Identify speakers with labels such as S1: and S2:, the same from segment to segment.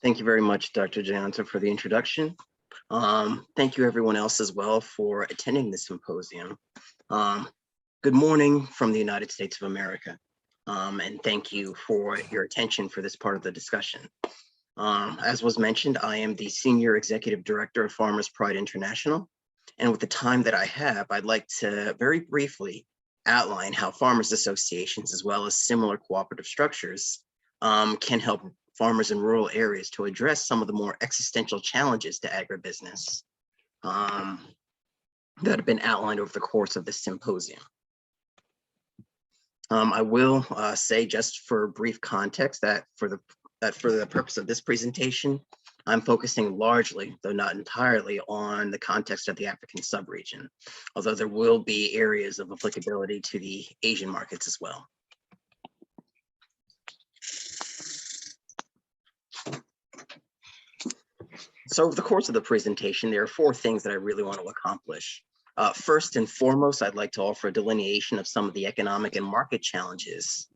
S1: Thank you very much, Dr. Janto, for the introduction. Thank you everyone else as well for attending this symposium. Good morning from the United States of America, and thank you for your attention for this part of the discussion. As was mentioned, I am the Senior Executive Director of Farmers Pride International, and with the time that I have, I'd like to very briefly outline how farmers associations, as well as similar cooperative structures, can help farmers in rural areas to address some of the more existential challenges to agribusiness that have been outlined over the course of this symposium. I will say, just for brief context, that for the purpose of this presentation, I'm focusing largely, though not entirely, on the context of the African subregion, although there will be areas of applicability to the Asian markets as well. So over the course of the presentation, there are four things that I really want to accomplish. First and foremost, I'd like to offer a delineation of some of the economic and market challenges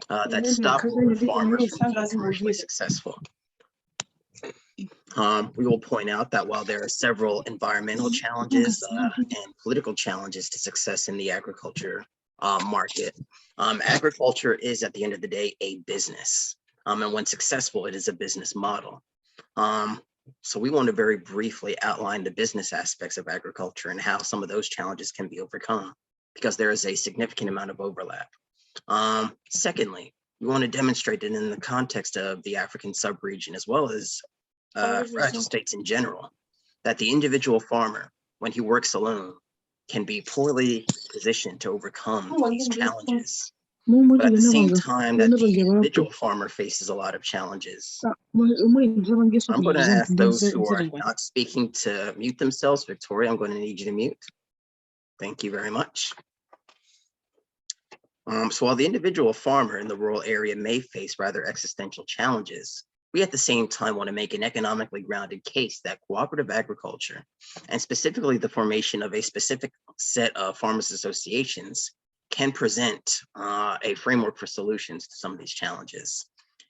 S1: that stop rural farmers from being commercially successful. We will point out that while there are several environmental challenges and political challenges to success in the agriculture market, agriculture is, at the end of the day, a business. And when successful, it is a business model. So we want to very briefly outline the business aspects of agriculture and how some of those challenges can be overcome, because there is a significant amount of overlap. Secondly, we want to demonstrate that in the context of the African subregion, as well as fragile states in general, that the individual farmer, when he works alone, can be poorly positioned to overcome these challenges. But at the same time that the individual farmer faces a lot of challenges. I'm going to ask those who are not speaking to mute themselves. Victoria, I'm going to need you to mute. Thank you very much. So while the individual farmer in the rural area may face rather existential challenges, we at the same time want to make an economically grounded case that cooperative agriculture, and specifically the formation of a specific set of farmers associations, can present a framework for solutions to some of these challenges.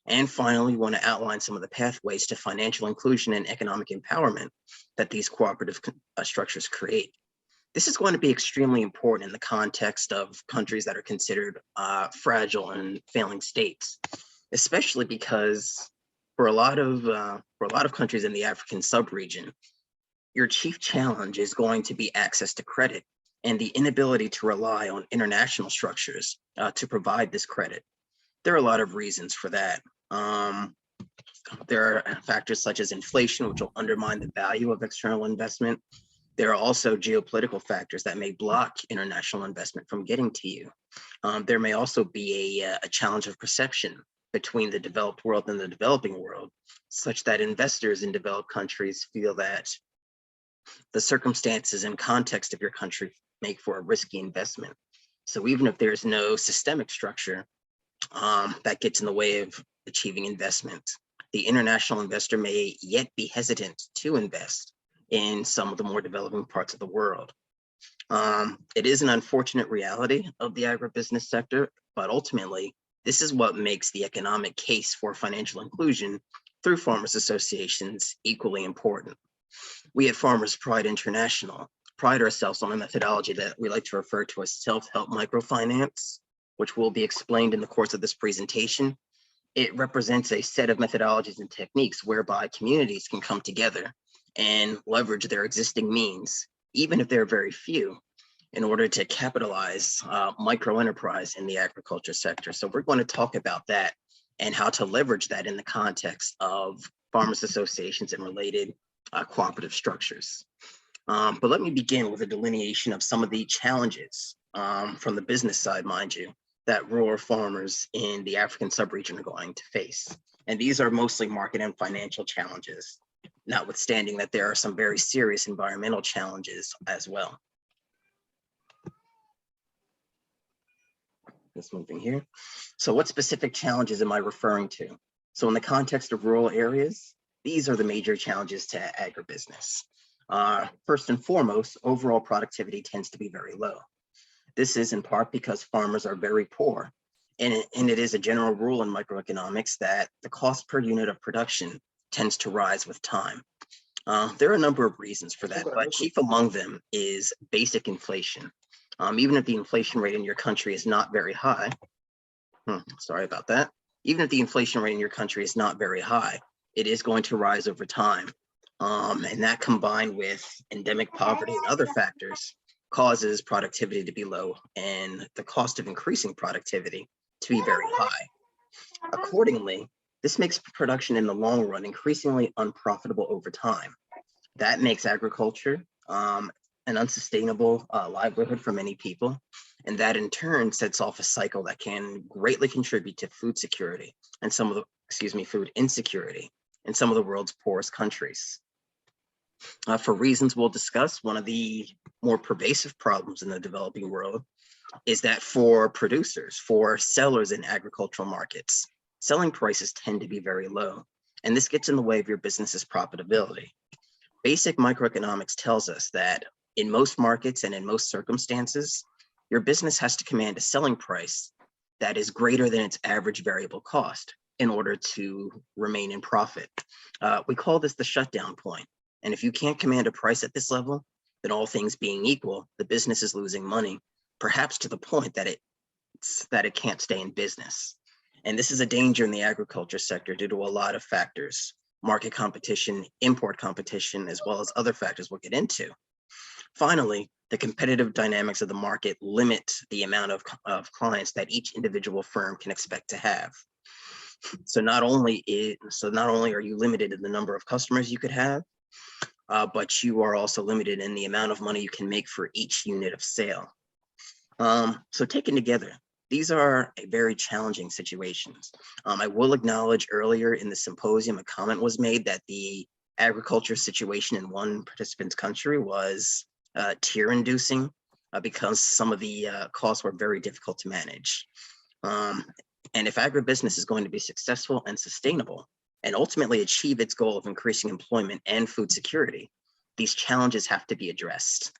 S1: And finally, we want to outline some of the pathways to financial inclusion and economic empowerment that these cooperative structures create. This is going to be extremely important in the context of countries that are considered fragile and failing states, especially because for a lot of countries in the African subregion, your chief challenge is going to be access to credit and the inability to rely on international structures to provide this credit. There are a lot of reasons for that. There are factors such as inflation, which will undermine the value of external investment. There are also geopolitical factors that may block international investment from getting to you. There may also be a challenge of perception between the developed world and the developing world, such that investors in developed countries feel that the circumstances and context of your country make for a risky investment. So even if there's no systemic structure that gets in the way of achieving investment, the international investor may yet be hesitant to invest in some of the more developing parts of the world. It is an unfortunate reality of the agribusiness sector, but ultimately, this is what makes the economic case for financial inclusion through farmers associations equally important. We at Farmers Pride International pride ourselves on a methodology that we like to refer to as self-help microfinance, which will be explained in the course of this presentation. It represents a set of methodologies and techniques whereby communities can come together and leverage their existing means, even if they're very few, in order to capitalize microenterprise in the agriculture sector. So we're going to talk about that and how to leverage that in the context of farmers associations and related cooperative structures. But let me begin with a delineation of some of the challenges from the business side, mind you, that rural farmers in the African subregion are going to face. And these are mostly market and financial challenges, notwithstanding that there are some very serious environmental challenges as well. Just moving here. So what specific challenges am I referring to? So in the context of rural areas, these are the major challenges to agribusiness. First and foremost, overall productivity tends to be very low. This is in part because farmers are very poor. And it is a general rule in microeconomics that the cost per unit of production tends to rise with time. There are a number of reasons for that, but chief among them is basic inflation. Even if the inflation rate in your country is not very high, sorry about that. Even if the inflation rate in your country is not very high, it is going to rise over time. And that, combined with endemic poverty and other factors, causes productivity to be low and the cost of increasing productivity to be very high. Accordingly, this makes production in the long run increasingly unprofitable over time. That makes agriculture an unsustainable livelihood for many people. And that in turn sets off a cycle that can greatly contribute to food security and food insecurity in some of the world's poorest countries. For reasons we'll discuss, one of the more pervasive problems in the developing world is that for producers, for sellers in agricultural markets, selling prices tend to be very low, and this gets in the way of your business's profitability. Basic microeconomics tells us that in most markets and in most circumstances, your business has to command a selling price that is greater than its average variable cost in order to remain in profit. We call this the shutdown point. And if you can't command a price at this level, then all things being equal, the business is losing money, perhaps to the point that it can't stay in business. And this is a danger in the agriculture sector due to a lot of factors: market competition, import competition, as well as other factors we'll get into. Finally, the competitive dynamics of the market limit the amount of clients that each individual firm can expect to have. So not only are you limited in the number of customers you could have, but you are also limited in the amount of money you can make for each unit of sale. So taken together, these are very challenging situations. I will acknowledge earlier in the symposium, a comment was made that the agriculture situation in one participant's country was tear-inducing because some of the costs were very difficult to manage. And if agribusiness is going to be successful and sustainable, and ultimately achieve its goal of increasing employment and food security, these challenges have to be addressed.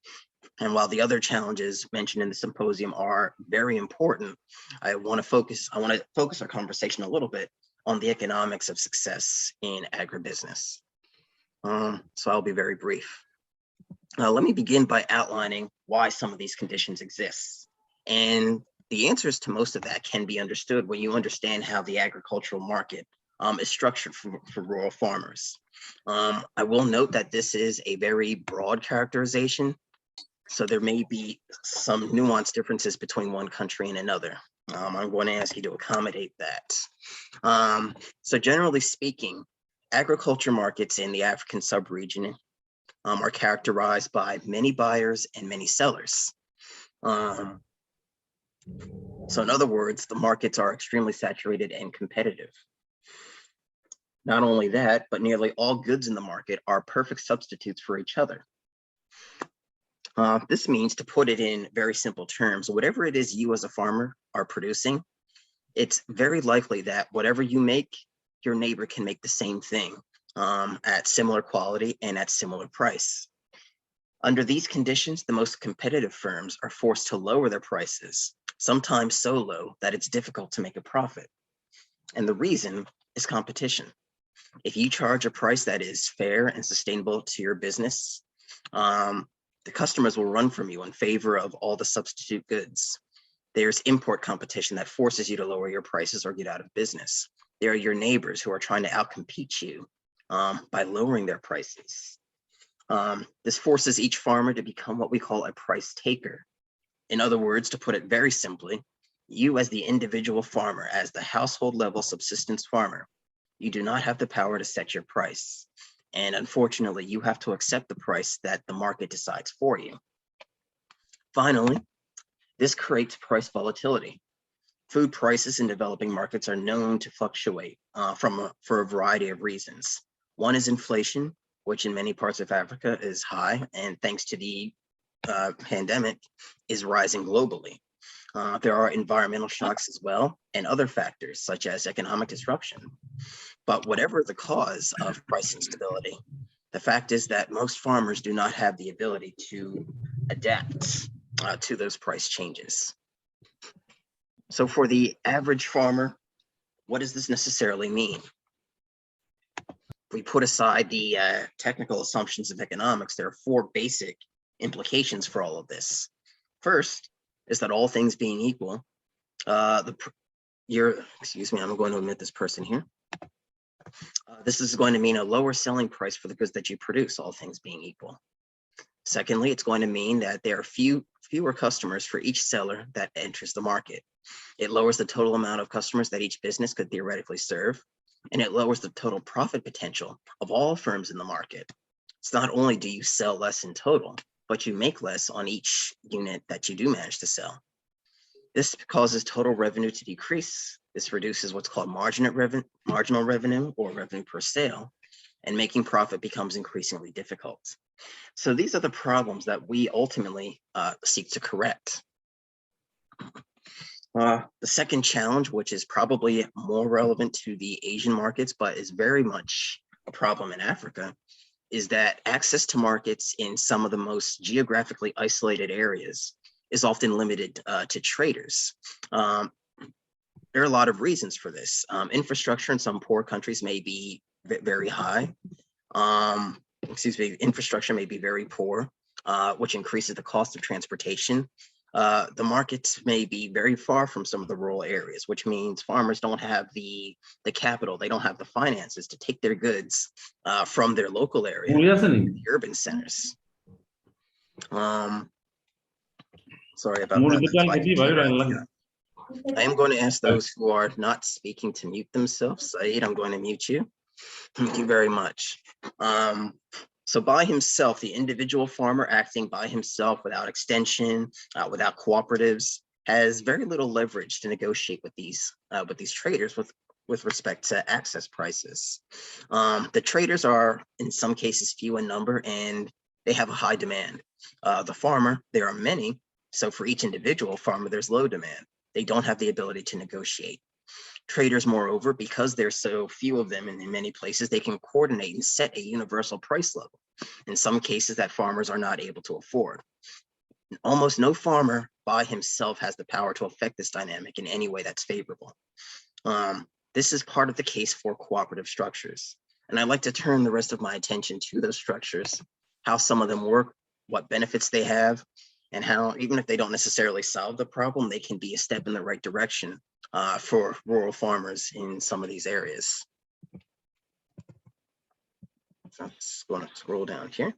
S1: And while the other challenges mentioned in the symposium are very important, I want to focus our conversation a little bit on the economics of success in agribusiness. So I'll be very brief. Let me begin by outlining why some of these conditions exist. And the answers to most of that can be understood when you understand how the agricultural market is structured for rural farmers. I will note that this is a very broad characterization, so there may be some nuanced differences between one country and another. I'm going to ask you to accommodate that. So generally speaking, agriculture markets in the African sub-region are characterized by many buyers and many sellers. So in other words, the markets are extremely saturated and competitive. Not only that, but nearly all goods in the market are perfect substitutes for each other. This means, to put it in very simple terms, whatever it is you as a farmer are producing, it's very likely that whatever you make, your neighbor can make the same thing at similar quality and at similar price. Under these conditions, the most competitive firms are forced to lower their prices, sometimes so low that it's difficult to make a profit. And the reason is competition. If you charge a price that is fair and sustainable to your business, the customers will run from you in favor of all the substitute goods. There's import competition that forces you to lower your prices or get out of business. There are your neighbors who are trying to outcompete you by lowering their prices. This forces each farmer to become what we call a price taker. In other words, to put it very simply, you as the individual farmer, as the household level subsistence farmer, you do not have the power to set your price. And unfortunately, you have to accept the price that the market decides for you. Finally, this creates price volatility. Food prices in developing markets are known to fluctuate for a variety of reasons. One is inflation, which in many parts of Africa is high, and thanks to the pandemic, is rising globally. There are environmental shocks as well, and other factors such as economic disruption. But whatever the cause of price instability, the fact is that most farmers do not have the ability to adapt to those price changes. So for the average farmer, what does this necessarily mean? we put aside the technical assumptions of economics, there are four basic implications for all of this. First is that all things being equal, excuse me, I'm going to omit this person here. This is going to mean a lower selling price for the goods that you produce, all things being equal. Secondly, it's going to mean that there are fewer customers for each seller that enters the market. It lowers the total amount of customers that each business could theoretically serve, and it lowers the total profit potential of all firms in the market. It's not only do you sell less in total, but you make less on each unit that you do manage to sell. This causes total revenue to decrease. This reduces what's called marginal revenue or revenue per sale, and making profit becomes increasingly difficult. So these are the problems that we ultimately seek to correct. The second challenge, which is probably more relevant to the Asian markets, but is very much a problem in Africa, is that access to markets in some of the most geographically isolated areas is often limited to traders. There are a lot of reasons for this. Infrastructure in some poor countries may be very high. Infrastructure may be very poor, which increases the cost of transportation. The markets may be very far from some of the rural areas, which means farmers don't have the capital, they don't have the finances to take their goods from their local area to the urban centers. Sorry about that. I am going to ask those who are not speaking to mute themselves. Saeed, I'm going to mute you. Thank you very much. So by himself, the individual farmer acting by himself without extension, without cooperatives, has very little leverage to negotiate with these traders with respect to access prices. The traders are in some cases few in number, and they have a high demand. The farmer, there are many, so for each individual farmer, there's low demand. They don't have the ability to negotiate. Traders, moreover, because there's so few of them in many places, they can coordinate and set a universal price level, in some cases that farmers are not able to afford. Almost no farmer by himself has the power to affect this dynamic in any way that's favorable. This is part of the case for cooperative structures. And I'd like to turn the rest of my attention to those structures, how some of them work, what benefits they have, and how, even if they don't necessarily solve the problem, they can be a step in the right direction for rural farmers in some of these areas. So I'm just going to scroll down here.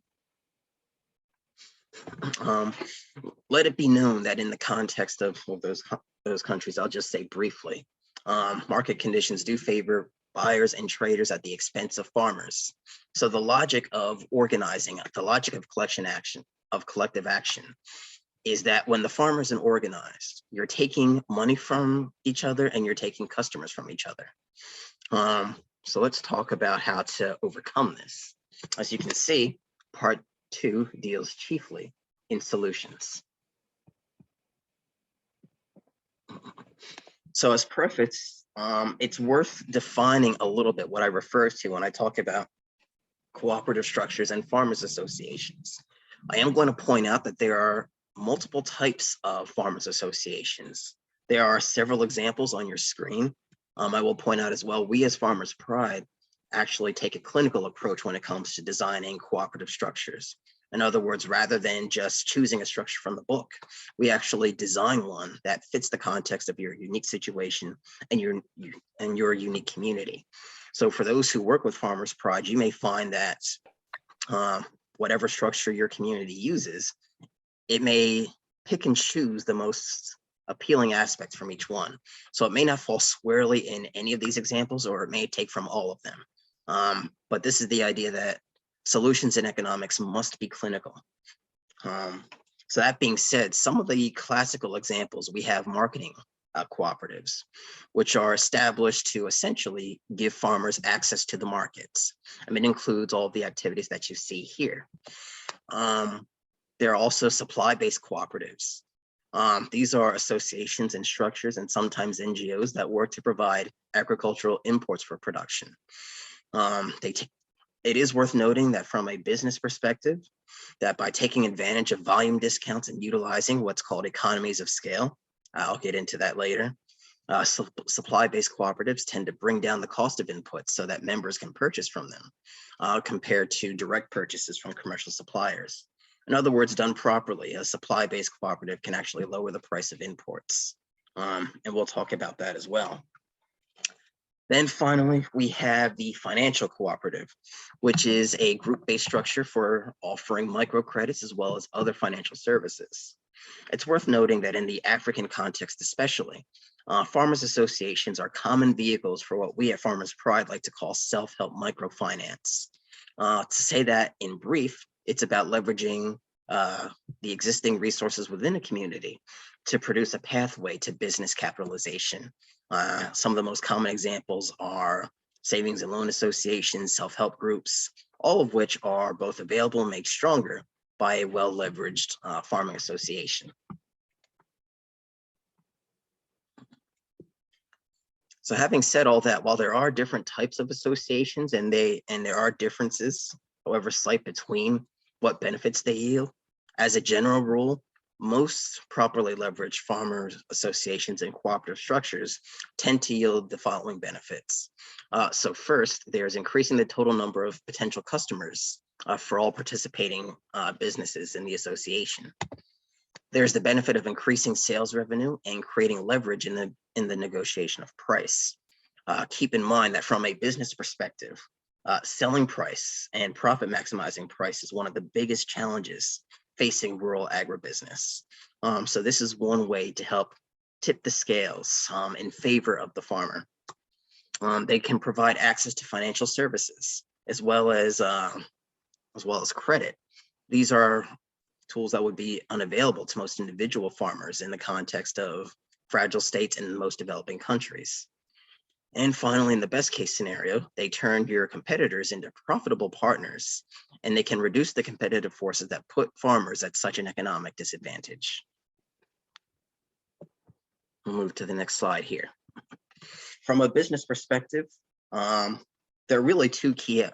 S1: Let it be known that in the context of those countries, I'll just say briefly, market conditions do favor buyers and traders at the expense of farmers. So the logic of organizing, the logic of collective action, is that when the farmers are organized, you're taking money from each other and you're taking customers from each other. So let's talk about how to overcome this. As you can see, part 2 deals chiefly in solutions. So as preface, it's worth defining a little bit what I refer to when I talk about cooperative structures and farmers associations. I am going to point out that there are multiple types of farmers associations. There are several examples on your screen. I will point out as well, we as Farmers Pride actually take a clinical approach when it comes to designing cooperative structures. In other words, rather than just choosing a structure from the book, we actually design one that fits the context of your unique situation and your unique community. So for those who work with Farmers Pride, you may find that whatever structure your community uses, it may pick and choose the most appealing aspects from each one. So it may not fall squarely in any of these examples, or it may take from all of them. But this is the idea that solutions in economics must be clinical. So that being said, some of the classical examples, we have marketing cooperatives, which are established to essentially give farmers access to the markets. I mean, it includes all of the activities that you see here. There are also supply-based cooperatives. These are associations and structures and sometimes NGOs that work to provide agricultural imports for production. It is worth noting that from a business perspective, that by taking advantage of volume discounts and utilizing what's called economies of scale, I'll get into that later, Supply-based cooperatives tend to bring down the cost of inputs so that members can purchase from them, compared to direct purchases from commercial suppliers. In other words, done properly, a supply-based cooperative can actually lower the price of imports. And we'll talk about that as well. Then finally, we have the financial cooperative, which is a group-based structure for offering microcredits as well as other financial services. It's worth noting that in the African context especially, farmers associations are common vehicles for what we at Farmers Pride like to call self-help microfinance. To say that in brief, it's about leveraging the existing resources within a community to produce a pathway to business capitalization. Some of the most common examples are savings and loan associations, self-help groups, all of which are both available and made stronger by a well-leveraged farming association. So having said all that, while there are different types of associations and there are differences, however slight, between what benefits they yield, as a general rule, most properly leveraged farmers associations and cooperative structures tend to yield the following benefits. So first, there's increasing the total number of potential customers for all participating businesses in the association. There's the benefit of increasing sales revenue and creating leverage in the negotiation of price. Keep in mind that from a business perspective, selling price and profit maximizing price is one of the biggest challenges facing rural agribusiness. So this is one way to help tip the scales in favor of the farmer. They can provide access to financial services as well as credit. These are tools that would be unavailable to most individual farmers in the context of fragile states in most developing countries. And finally, in the best case scenario, they turn your competitors into profitable partners, and they can reduce the competitive forces that put farmers at such an economic disadvantage. We'll move to the next slide here. From a business perspective, there are really two key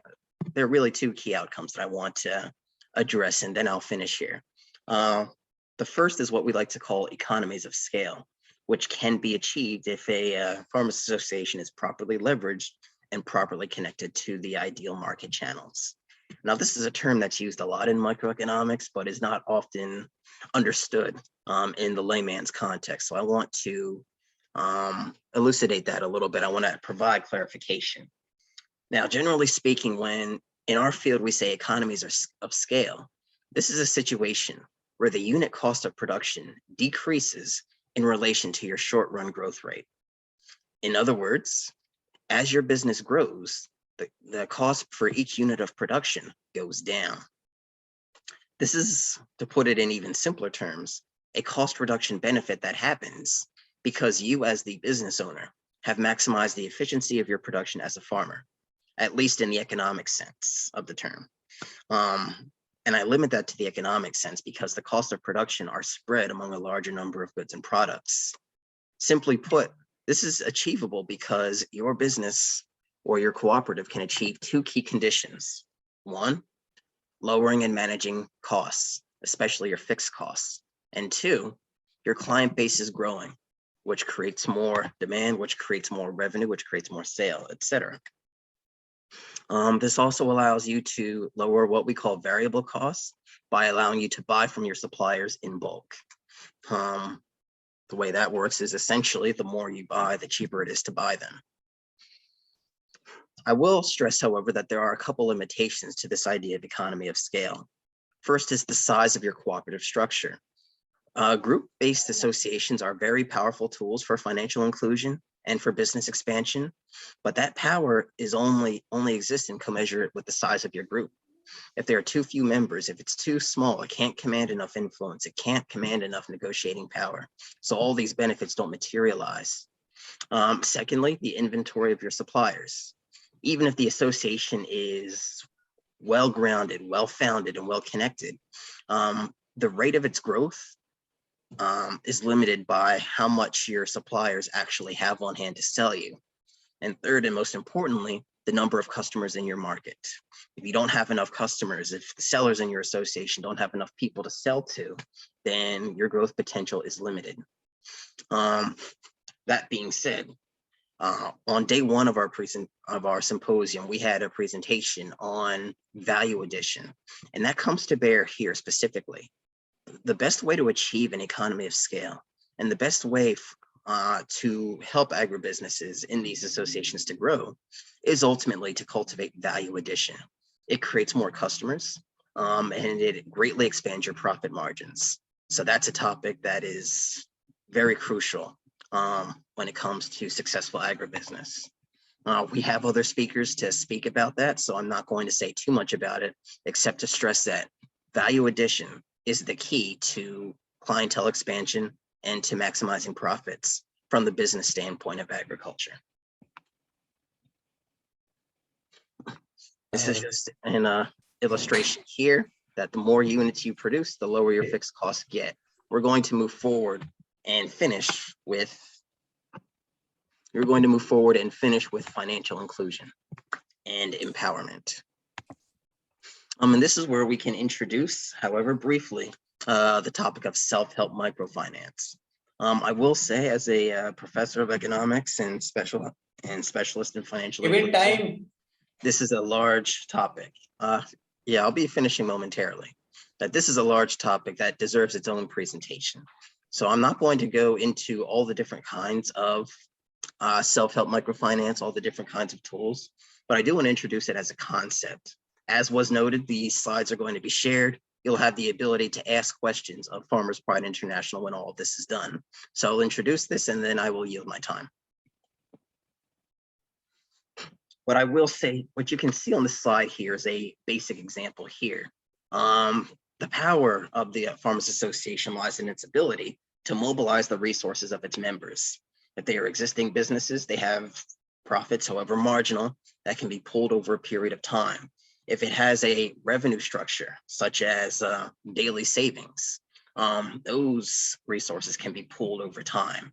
S1: outcomes that I want to address, and then I'll finish here. The first is what we like to call economies of scale, which can be achieved if a farmers association is properly leveraged and properly connected to the ideal market channels. Now, this is a term that's used a lot in microeconomics, but is not often understood in the layman's context. So I want to elucidate that a little bit. I want to provide clarification. Now, generally speaking, when in our field we say economies of scale, this is a situation where the unit cost of production decreases in relation to your short-run growth rate. In other words, as your business grows, the cost for each unit of production goes down. This is, to put it in even simpler terms, a cost reduction benefit that happens because you as the business owner have maximized the efficiency of your production as a farmer, at least in the economic sense of the term. And I limit that to the economic sense because the cost of production are spread among a larger number of goods and products. Simply put, this is achievable because your business or your cooperative can achieve two key conditions. One, lowering and managing costs, especially your fixed costs. And two, your client base is growing, which creates more demand, which creates more revenue, which creates more sale, etc. This also allows you to lower what we call variable costs by allowing you to buy from your suppliers in bulk. The way that works is essentially the more you buy, the cheaper it is to buy them. I will stress, however, that there are a couple limitations to this idea of economy of scale. First is the size of your cooperative structure. Group-based associations are very powerful tools for financial inclusion and for business expansion, but that power is only exists and commensurate with the size of your group. If there are too few members, if it's too small, it can't command enough influence, it can't command enough negotiating power. So all these benefits don't materialize. Secondly, the inventory of your suppliers. Even if the association is well-grounded, well-founded, and well-connected, the rate of its growth is limited by how much your suppliers actually have on hand to sell you. And third, and most importantly, the number of customers in your market. If you don't have enough customers, if the sellers in your association don't have enough people to sell to, then your growth potential is limited. That being said, on day one of our symposium, we had a presentation on value addition, and that comes to bear here specifically. The best way to achieve an economy of scale and the best way to help agribusinesses in these associations to grow is ultimately to cultivate value addition. It creates more customers, and it greatly expands your profit margins. So that's a topic that is very crucial when it comes to successful agribusiness. We have other speakers to speak about that, so I'm not going to say too much about it, except to stress that value addition is the key to clientele expansion and to maximizing profits from the business standpoint of agriculture. This is just an illustration here that the more units you produce, the lower your fixed costs get. We're going to move forward and finish with financial inclusion and empowerment. And this is where we can introduce, however briefly, the topic of self-help microfinance. I will say, as a professor of economics and specialist in financial inclusion, this is a large topic. Yeah, I'll be finishing momentarily. That this is a large topic that deserves its own presentation. So I'm not going to go into all the different kinds of self-help microfinance, all the different kinds of tools, but I do want to introduce it as a concept. As was noted, these slides are going to be shared. You'll have the ability to ask questions of Farmers Pride International when all of this is done. So I'll introduce this and then I will yield my time. What I will say, what you can see on the slide here is a basic example here. The power of the Farmers Association lies in its ability to mobilize the resources of its members. If they are existing businesses, they have profits, however marginal, that can be pulled over a period of time. If it has a revenue structure, such as daily savings, those resources can be pulled over time.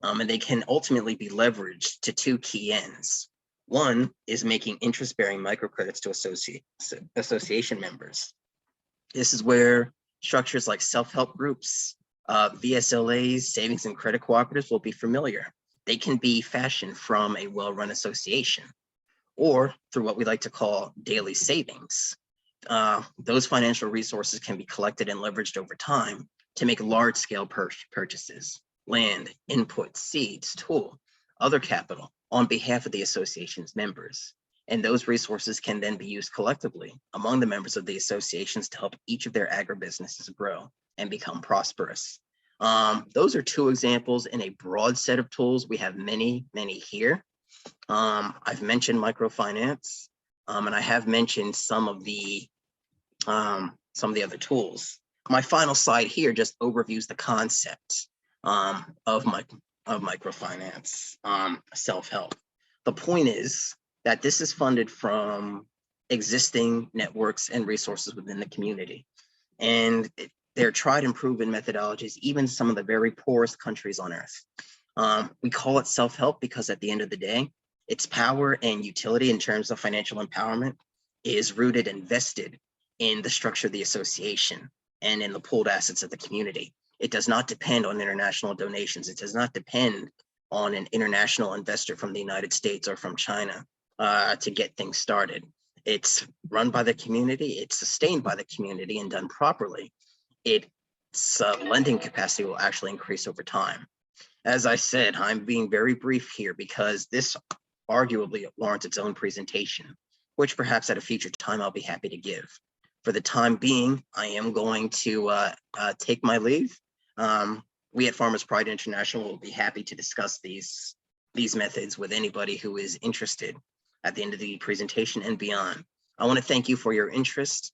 S1: And they can ultimately be leveraged to two key ends. One is making interest-bearing microcredits to association members. This is where structures like self-help groups, VSLAs, savings and credit cooperatives will be familiar. They can be fashioned from a well-run association or through what we like to call daily savings. Those financial resources can be collected and leveraged over time to make large-scale purchases, land, input, seeds, tool, other capital on behalf of the association's members. And those resources can then be used collectively among the members of the associations to help each of their agribusinesses grow and become prosperous. Those are two examples in a broad set of tools. We have many, many here. I've mentioned microfinance, and I have mentioned some of the other tools. My final slide here just overviews the concept of microfinance, self-help. The point is that this is funded from existing networks and resources within the community. And they're tried and proven methodologies, even some of the very poorest countries on earth. We call it self-help because at the end of the day, its power and utility in terms of financial empowerment is rooted and vested in the structure of the association and in the pooled assets of the community. It does not depend on international donations. It does not depend on an international investor from the United States or from China to get things started. It's run by the community, it's sustained by the community, and done properly, its lending capacity will actually increase over time. As I said, I'm being very brief here because this arguably warrants its own presentation, which perhaps at a future time I'll be happy to give. For the time being, I am going to take my leave. We at Farmers Pride International will be happy to discuss these methods with anybody who is interested at the end of the presentation and beyond. I want to thank you for your interest,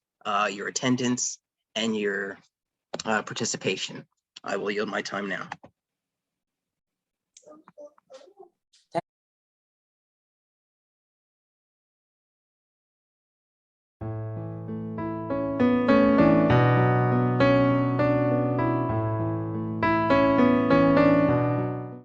S1: your attendance, and your participation. I will yield my time now.